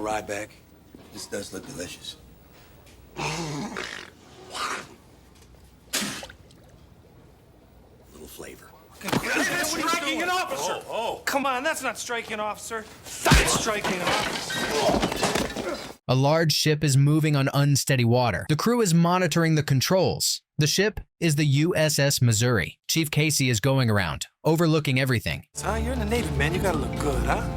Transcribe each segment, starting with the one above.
know, Ryback, this does look delicious. Little flavor. Striking an officer! Oh. Come on, that's not striking an officer. That's striking an officer. A large ship is moving on unsteady water. The crew is monitoring the controls. The ship is the USS Missouri. Chief Casey is going around, overlooking everything. Huh? You're in the Navy, man. You gotta look good, huh?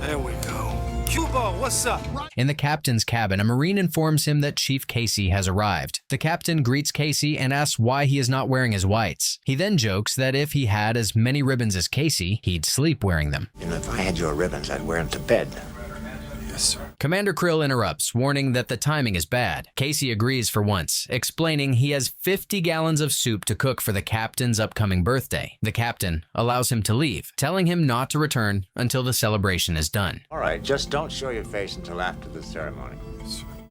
There we go. Cuba, what's up? In the captain's cabin, a Marine informs him that Chief Casey has arrived. The captain greets Casey and asks why he is not wearing his whites. He then jokes that if he had as many ribbons as Casey, he'd sleep wearing them. You know, if I had your ribbons, I'd wear them to bed. Yes, sir. Commander Krill interrupts, warning that the timing is bad. Casey agrees for once, explaining he has 50 gallons of soup to cook for the captain's upcoming birthday. The captain allows him to leave, telling him not to return until the celebration is done. All right, just don't show your face until after the ceremony.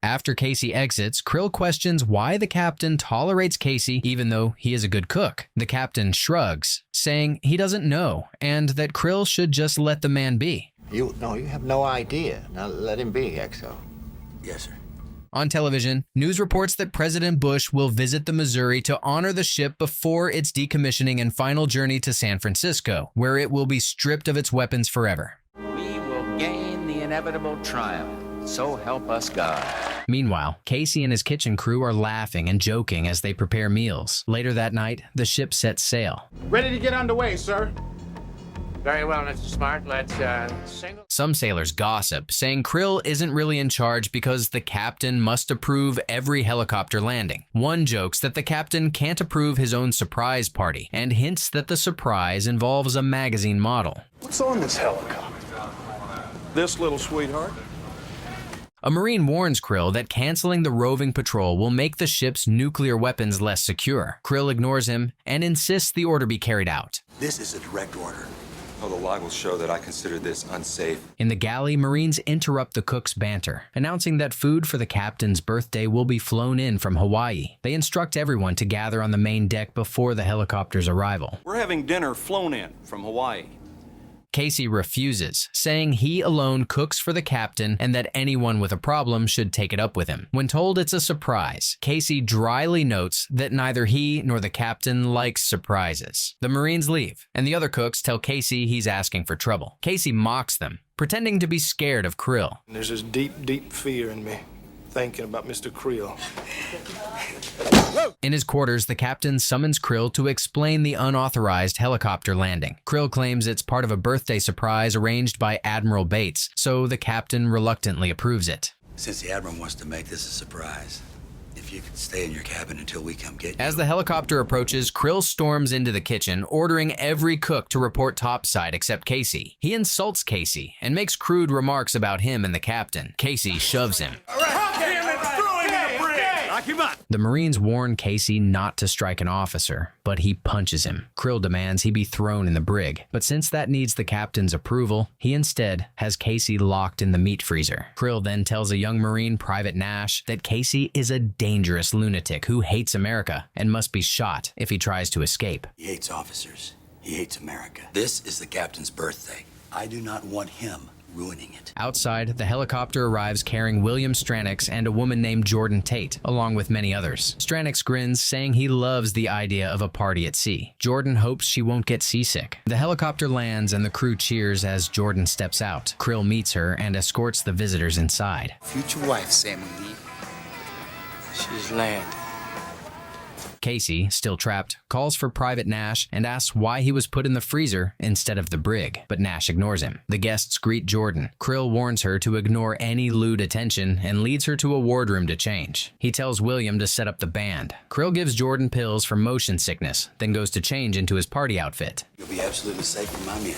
After Casey exits, Krill questions why the captain tolerates Casey even though he is a good cook. The captain shrugs, saying he doesn't know and that Krill should just let the man be. You have no idea. Now let him be, XO. Yes, sir. On television, news reports that President Bush will visit the Missouri to honor the ship before its decommissioning and final journey to San Francisco, where it will be stripped of its weapons forever. We will gain the inevitable triumph. So help us God. Meanwhile, Casey and his kitchen crew are laughing and joking as they prepare meals. Later that night, the ship sets sail. Ready to get underway, sir. Very well, Mr. Smart. Let's single. Some sailors gossip, saying Krill isn't really in charge because the captain must approve every helicopter landing. One jokes that the captain can't approve his own surprise party and hints that the surprise involves a magazine model. What's on this helicopter? This little sweetheart? A Marine warns Krill that canceling the roving patrol will make the ship's nuclear weapons less secure. Krill ignores him and insists the order be carried out. This is a direct order. Oh, the log will show that I consider this unsafe. In the galley, Marines interrupt the cook's banter, announcing that food for the captain's birthday will be flown in from Hawaii. They instruct everyone to gather on the main deck before the helicopter's arrival. We're having dinner flown in from Hawaii. Casey refuses, saying he alone cooks for the captain and that anyone with a problem should take it up with him. When told it's a surprise, Casey dryly notes that neither he nor the captain likes surprises. The Marines leave, and the other cooks tell Casey he's asking for trouble. Casey mocks them, pretending to be scared of Krill. There's this deep, deep fear in me, thinking about Mr. Creel. In his quarters, the captain summons Krill to explain the unauthorized helicopter landing. Krill claims it's part of a birthday surprise arranged by Admiral Bates, so the captain reluctantly approves it. Since the Admiral wants to make this a surprise, if you could stay in your cabin until we come get you. As the helicopter approaches, Krill storms into the kitchen, ordering every cook to report topside except Casey. He insults Casey and makes crude remarks about him and the captain. Casey shoves him. The Marines warn Casey not to strike an officer, but he punches him. Krill demands he be thrown in the brig, but since that needs the captain's approval, he instead has Casey locked in the meat freezer. Krill then tells a young Marine, Private Nash, that Casey is a dangerous lunatic who hates America and must be shot if he tries to escape. He hates officers. He hates America. This is the captain's birthday. I do not want him ruining it. Outside, the helicopter arrives carrying William Stranix and a woman named Jordan Tate, along with many others. Stranix grins, saying he loves the idea of a party at sea. Jordan hopes she won't get seasick. The helicopter lands and the crew cheers as Jordan steps out. Krill meets her and escorts the visitors inside. Future wife, Sammy Lee. She's landed. Casey, still trapped, calls for Private Nash and asks why he was put in the freezer instead of the brig, but Nash ignores him. The guests greet Jordan. Krill warns her to ignore any lewd attention and leads her to a wardroom to change. He tells William to set up the band. Krill gives Jordan pills for motion sickness, then goes to change into his party outfit. You'll be absolutely safe from my men.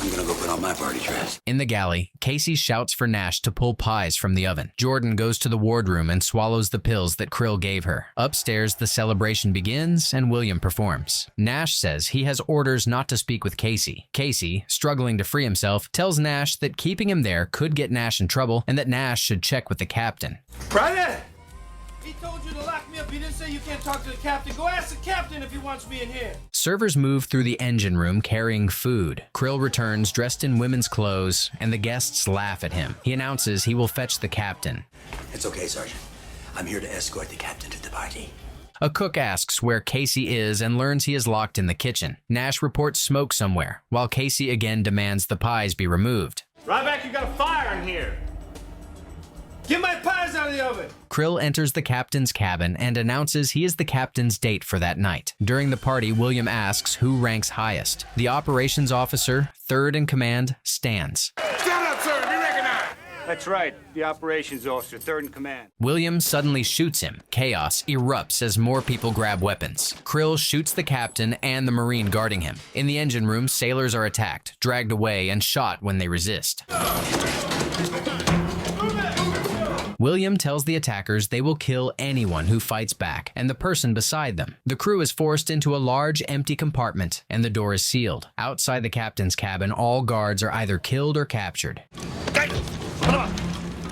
I'm gonna go put on my party dress. In the galley, Casey shouts for Nash to pull pies from the oven. Jordan goes to the wardroom and swallows the pills that Krill gave her. Upstairs, the celebration begins and William performs. Nash says he has orders not to speak with Casey. Casey, struggling to free himself, tells Nash that keeping him there could get Nash in trouble and that Nash should check with the captain. Private! He told you to lock me up. He didn't say you can't talk to the captain. Go ask the captain if he wants me in here. Servers move through the engine room carrying food. Krill returns dressed in women's clothes, and the guests laugh at him. He announces he will fetch the captain. It's okay, Sergeant. I'm here to escort the captain to the party. A cook asks where Casey is and learns he is locked in the kitchen. Nash reports smoke somewhere, while Casey again demands the pies be removed. Ryback, you got a fire in here. Get my pies out of the oven. Krill enters the captain's cabin and announces he is the captain's date for that night. During the party, William asks who ranks highest. The operations officer, third in command, stands. Stand up, sir. Be recognized. That's right. The operations officer, third in command. William suddenly shoots him. Chaos erupts as more people grab weapons. Krill shoots the captain and the Marine guarding him. In the engine room, sailors are attacked, dragged away, and shot when they resist. William tells the attackers they will kill anyone who fights back and the person beside them. The crew is forced into a large empty compartment and the door is sealed. Outside the captain's cabin, all guards are either killed or captured.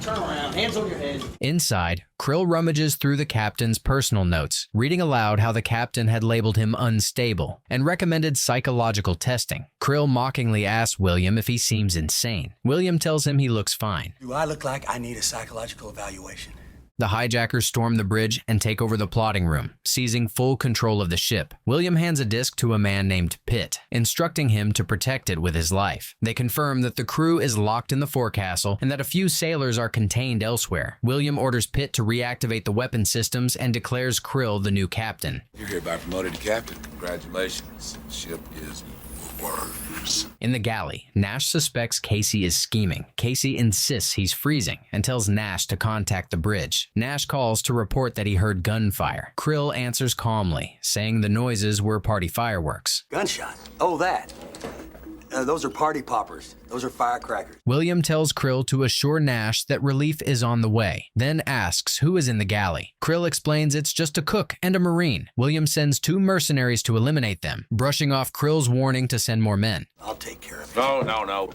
Turn around, hands on your head. Inside, Krill rummages through the captain's personal notes, reading aloud how the captain had labeled him unstable and recommended psychological testing. Krill mockingly asks William if he seems insane. William tells him he looks fine. Do I look like I need a psychological evaluation? The hijackers storm the bridge and take over the plotting room, seizing full control of the ship. William hands a disc to a man named Pitt, instructing him to protect it with his life. They confirm that the crew is locked in the forecastle and that a few sailors are contained elsewhere. William orders Pitt to reactivate the weapon systems and declares Krill the new captain. You're hereby promoted to captain. Congratulations. Ship is yours. In the galley, Nash suspects Casey is scheming. Casey insists he's freezing and tells Nash to contact the bridge. Nash calls to report that he heard gunfire. Krill answers calmly, saying the noises were party fireworks. Gunshot. Oh, that. Those are party poppers. Those are firecrackers. William tells Krill to assure Nash that relief is on the way, then asks who is in the galley. Krill explains it's just a cook and a Marine. William sends 2 mercenaries to eliminate them, brushing off Krill's warning to send more men. I'll take care of it. No.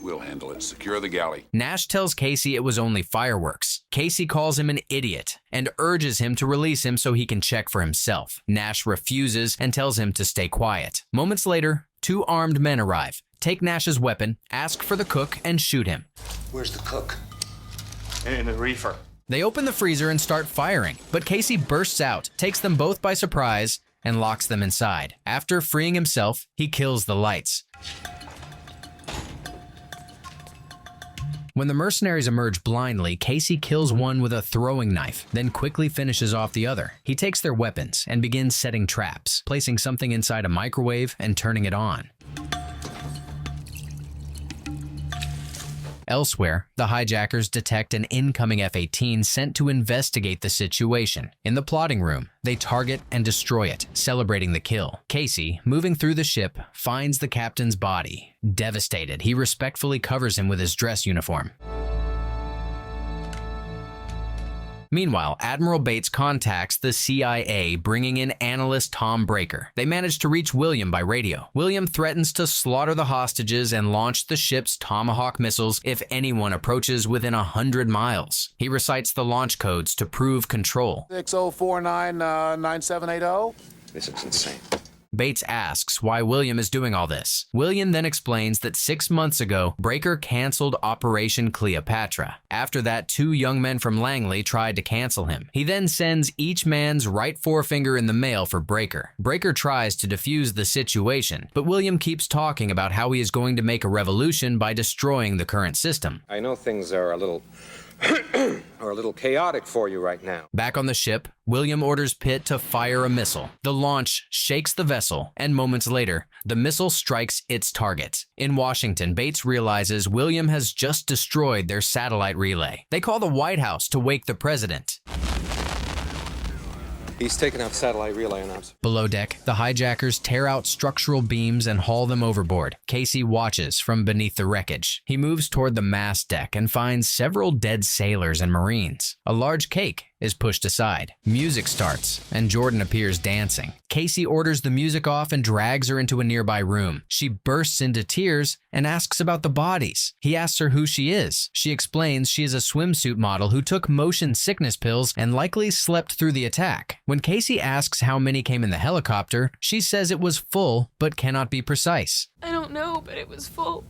We'll handle it. Secure the galley. Nash tells Casey it was only fireworks. Casey calls him an idiot and urges him to release him so he can check for himself. Nash refuses and tells him to stay quiet. Moments later, 2 armed men arrive, take Nash's weapon, ask for the cook, and shoot him. Where's the cook? In the reefer. They open the freezer and start firing, but Casey bursts out, takes them both by surprise, and locks them inside. After freeing himself, he kills the lights. When the mercenaries emerge blindly, Casey kills one with a throwing knife, then quickly finishes off the other. He takes their weapons and begins setting traps, placing something inside a microwave and turning it on. Elsewhere, the hijackers detect an incoming F-18 sent to investigate the situation. In the plotting room, they target and destroy it, celebrating the kill. Casey, moving through the ship, finds the captain's body. Devastated, he respectfully covers him with his dress uniform. Meanwhile, Admiral Bates contacts the CIA, bringing in analyst Tom Breaker. They manage to reach William by radio. William threatens to slaughter the hostages and launch the ship's Tomahawk missiles if anyone approaches within 100 miles. He recites the launch codes to prove control. 6049-9780. This is insane. Bates asks why William is doing all this. William then explains that 6 months ago, Breaker canceled Operation Cleopatra. After that, 2 young men from Langley tried to cancel him. He then sends each man's right forefinger in the mail for Breaker. Breaker tries to defuse the situation, but William keeps talking about how he is going to make a revolution by destroying the current system. I know things are a little chaotic for you right now. Back on the ship, William orders Pitt to fire a missile. The launch shakes the vessel, and moments later, the missile strikes its target. In Washington, Bates realizes William has just destroyed their satellite relay. They call the White House to wake the president. He's taken out satellite relay announcements. Below deck, the hijackers tear out structural beams and haul them overboard. Casey watches from beneath the wreckage. He moves toward the mast deck and finds several dead sailors and Marines. A large cake is pushed aside. Music starts, and Jordan appears dancing. Casey orders the music off and drags her into a nearby room. She bursts into tears and asks about the bodies. He asks her who she is. She explains she is a swimsuit model who took motion sickness pills and likely slept through the attack. When Casey asks how many came in the helicopter, she says it was full but cannot be precise. I don't know, but it was full.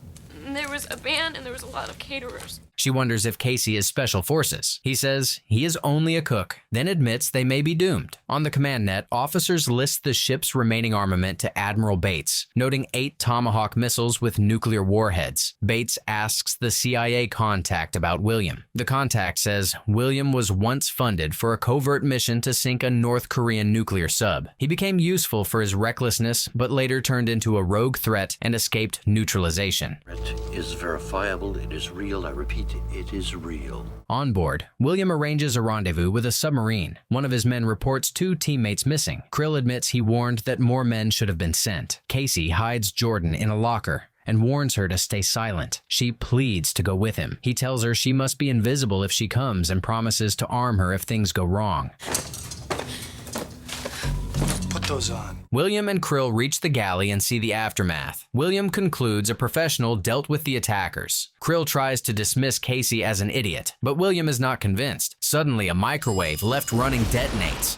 There was a band and there was a lot of caterers. She wonders if Casey is Special Forces. He says he is only a cook, then admits they may be doomed. On the command net, officers list the ship's remaining armament to Admiral Bates, noting 8 Tomahawk missiles with nuclear warheads. Bates asks the CIA contact about William. The contact says William was once funded for a covert mission to sink a North Korean nuclear sub. He became useful for his recklessness, but later turned into a rogue threat and escaped neutralization. It is verifiable, it is real, I repeat, it is real. On board, William arranges a rendezvous with a submarine. One of his men reports 2 teammates missing. Krill admits he warned that more men should have been sent. Casey hides Jordan in a locker and warns her to stay silent. She pleads to go with him. He tells her she must be invisible if she comes and promises to arm her if things go wrong. Put those on. William and Krill reach the galley and see the aftermath. William concludes a professional dealt with the attackers. Krill tries to dismiss Casey as an idiot, but William is not convinced. Suddenly, a microwave left running detonates.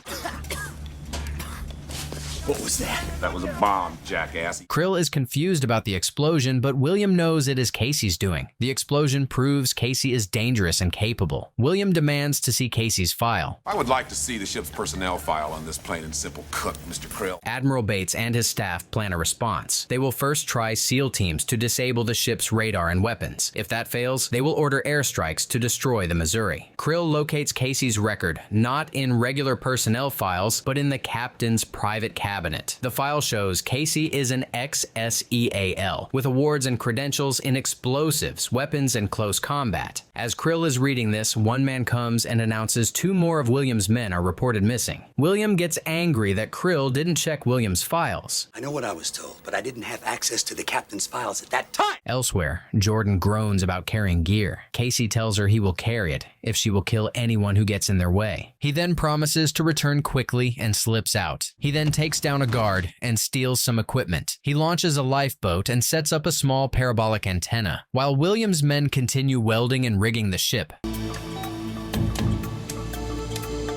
What was that? That was a bomb, jackass. Krill is confused about the explosion, but William knows it is Casey's doing. The explosion proves Casey is dangerous and capable. William demands to see Casey's file. I would like to see the ship's personnel file on this plain and simple cook, Mr. Krill. Admiral Bates and his staff plan a response. They will first try SEAL teams to disable the ship's radar and weapons. If that fails, they will order airstrikes to destroy the Missouri. Krill locates Casey's record, not in regular personnel files, but in the captain's private cabinet. The file shows Casey is an ex-SEAL, with awards and credentials in explosives, weapons, and close combat. As Krill is reading this, one man comes and announces 2 more of William's men are reported missing. William gets angry that Krill didn't check William's files. I know what I was told, but I didn't have access to the captain's files at that time. Elsewhere, Jordan groans about carrying gear. Casey tells her he will carry it if she will kill anyone who gets in their way. He then promises to return quickly and slips out. He then takes down a guard and steals some equipment. He launches a lifeboat and sets up a small parabolic antenna, while William's men continue welding and rigging the ship.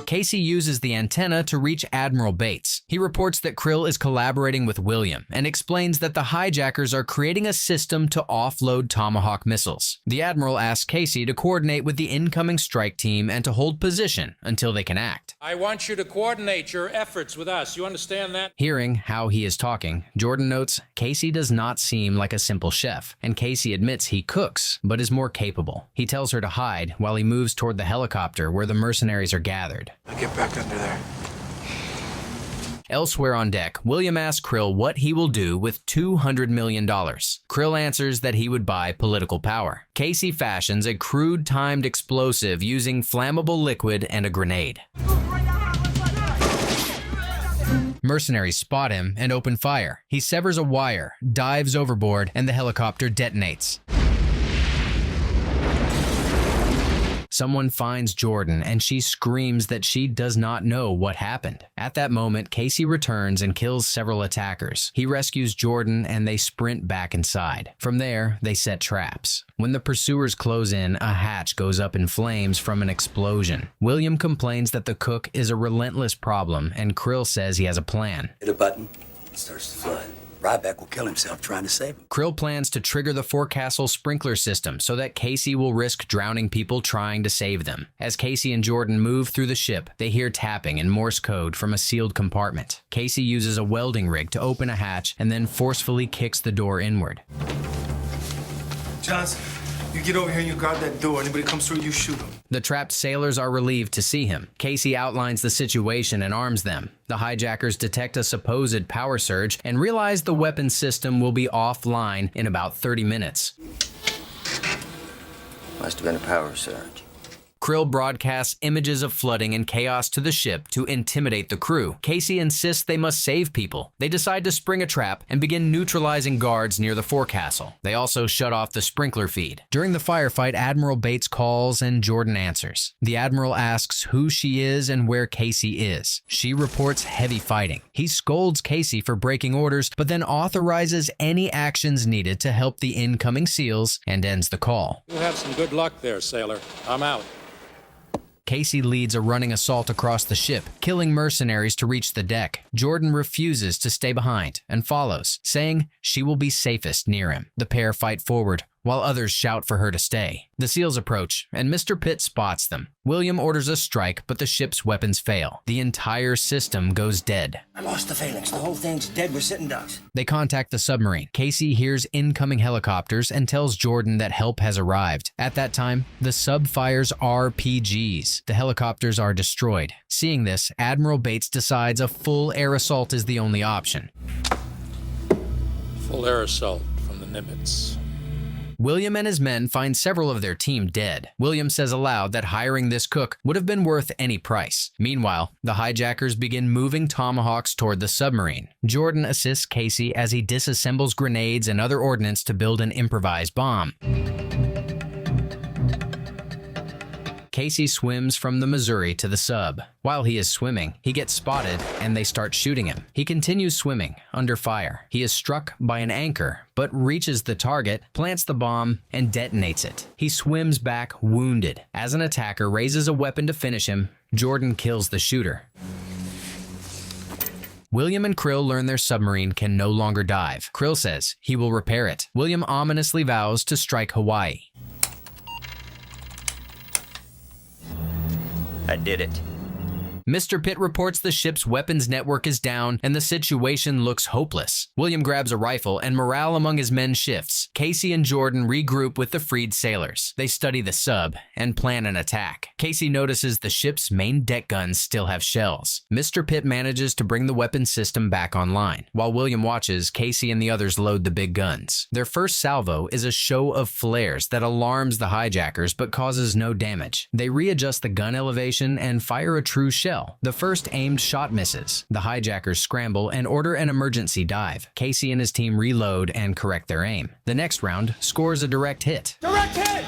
Casey uses the antenna to reach Admiral Bates. He reports that Krill is collaborating with William and explains that the hijackers are creating a system to offload Tomahawk missiles. The Admiral asks Casey to coordinate with the incoming strike team and to hold position until they can act. I want you to coordinate your efforts with us. You understand that? Hearing how he is talking, Jordan notes Casey does not seem like a simple chef, and Casey admits he cooks, but is more capable. He tells her to hide while he moves toward the helicopter where the mercenaries are gathered. I'll get back under there. Elsewhere on deck, William asks Krill what he will do with $200 million. Krill answers that he would buy political power. Casey fashions a crude timed explosive using flammable liquid and a grenade. Mercenaries spot him and open fire. He severs a wire, dives overboard, and the helicopter detonates. Someone finds Jordan, and she screams that she does not know what happened. At that moment, Casey returns and kills several attackers. He rescues Jordan, and they sprint back inside. From there, they set traps. When the pursuers close in, a hatch goes up in flames from an explosion. William complains that the cook is a relentless problem, and Krill says he has a plan. Hit a button, it starts to flood. Ryback will kill himself trying to save him. Krill plans to trigger the forecastle sprinkler system so that Casey will risk drowning people trying to save them. As Casey and Jordan move through the ship, they hear tapping in Morse code from a sealed compartment. Casey uses a welding rig to open a hatch and then forcefully kicks the door inward. Johnson, you get over here and you guard that door. Anybody comes through, you shoot them. The trapped sailors are relieved to see him. Casey outlines the situation and arms them. The hijackers detect a supposed power surge and realize the weapon system will be offline in about 30 minutes. Must have been a power surge. Krill broadcasts images of flooding and chaos to the ship to intimidate the crew. Casey insists they must save people. They decide to spring a trap and begin neutralizing guards near the forecastle. They also shut off the sprinkler feed. During the firefight, Admiral Bates calls and Jordan answers. The Admiral asks who she is and where Casey is. She reports heavy fighting. He scolds Casey for breaking orders, but then authorizes any actions needed to help the incoming SEALs and ends the call. You have some good luck there, sailor. I'm out. Casey leads a running assault across the ship, killing mercenaries to reach the deck. Jordan refuses to stay behind and follows, saying she will be safest near him. The pair fight forward, while others shout for her to stay. The SEALs approach, and Mr. Pitt spots them. William orders a strike, but the ship's weapons fail. The entire system goes dead. I lost the phalanx. The whole thing's dead. We're sitting ducks. They contact the submarine. Casey hears incoming helicopters and tells Jordan that help has arrived. At that time, the sub fires RPGs. The helicopters are destroyed. Seeing this, Admiral Bates decides a full air assault is the only option. Full air assault from the Nimitz. William and his men find several of their team dead. William says aloud that hiring this cook would have been worth any price. Meanwhile, the hijackers begin moving tomahawks toward the submarine. Jordan assists Casey as he disassembles grenades and other ordnance to build an improvised bomb. Casey swims from the Missouri to the sub. While he is swimming, he gets spotted and they start shooting him. He continues swimming, under fire. He is struck by an anchor, but reaches the target, plants the bomb, and detonates it. He swims back wounded. As an attacker raises a weapon to finish him, Jordan kills the shooter. William and Krill learn their submarine can no longer dive. Krill says he will repair it. William ominously vows to strike Hawaii. I did it. Mr. Pitt reports the ship's weapons network is down and the situation looks hopeless. William grabs a rifle and morale among his men shifts. Casey and Jordan regroup with the freed sailors. They study the sub and plan an attack. Casey notices the ship's main deck guns still have shells. Mr. Pitt manages to bring the weapon system back online. While William watches, Casey and the others load the big guns. Their first salvo is a show of flares that alarms the hijackers but causes no damage. They readjust the gun elevation and fire a true shell. The first aimed shot misses. The hijackers scramble and order an emergency dive. Casey and his team reload and correct their aim. The next round scores a direct hit. Direct hit!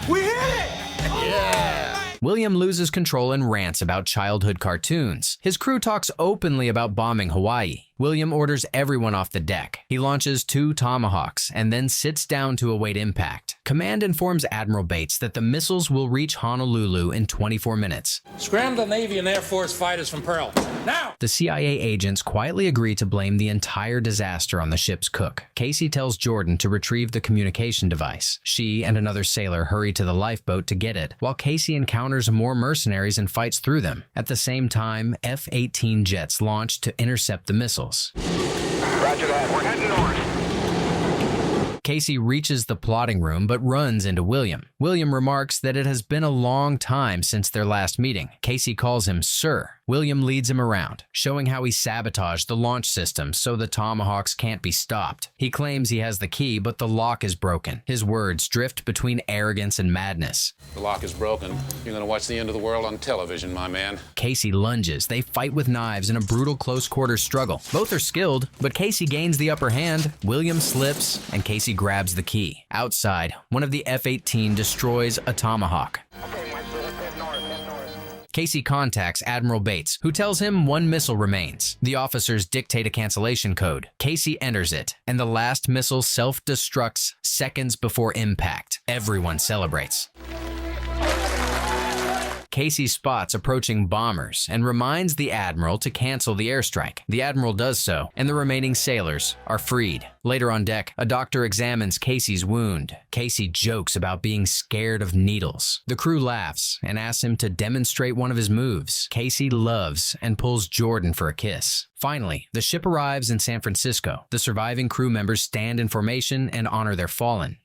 We hit it! Yeah! William loses control and rants about childhood cartoons. His crew talks openly about bombing Hawaii. William orders everyone off the deck. He launches 2 tomahawks and then sits down to await impact. Command informs Admiral Bates that the missiles will reach Honolulu in 24 minutes. Scramble the Navy and Air Force fighters from Pearl. Now! The CIA agents quietly agree to blame the entire disaster on the ship's cook. Casey tells Jordan to retrieve the communication device. She and another sailor hurry to the lifeboat to get it, while Casey encounters more mercenaries and fights through them. At the same time, F-18 jets launch to intercept the missiles. Roger that. We're heading north. Casey reaches the plotting room but runs into William. William remarks that it has been a long time since their last meeting. Casey calls him Sir. William leads him around, showing how he sabotaged the launch system so the Tomahawks can't be stopped. He claims he has the key, but the lock is broken. His words drift between arrogance and madness. The lock is broken. You're gonna watch the end of the world on television, my man. Casey lunges. They fight with knives in a brutal close-quarters struggle. Both are skilled, but Casey gains the upper hand. William slips, and Casey grabs the key. Outside, one of the F-18 destroys a Tomahawk. Casey contacts Admiral Bates, who tells him 1 missile remains. The officers dictate a cancellation code. Casey enters it, and the last missile self-destructs seconds before impact. Everyone celebrates. Casey spots approaching bombers and reminds the Admiral to cancel the airstrike. The Admiral does so, and the remaining sailors are freed. Later on deck, a doctor examines Casey's wound. Casey jokes about being scared of needles. The crew laughs and asks him to demonstrate one of his moves. Casey loves and pulls Jordan for a kiss. Finally, the ship arrives in San Francisco. The surviving crew members stand in formation and honor their fallen.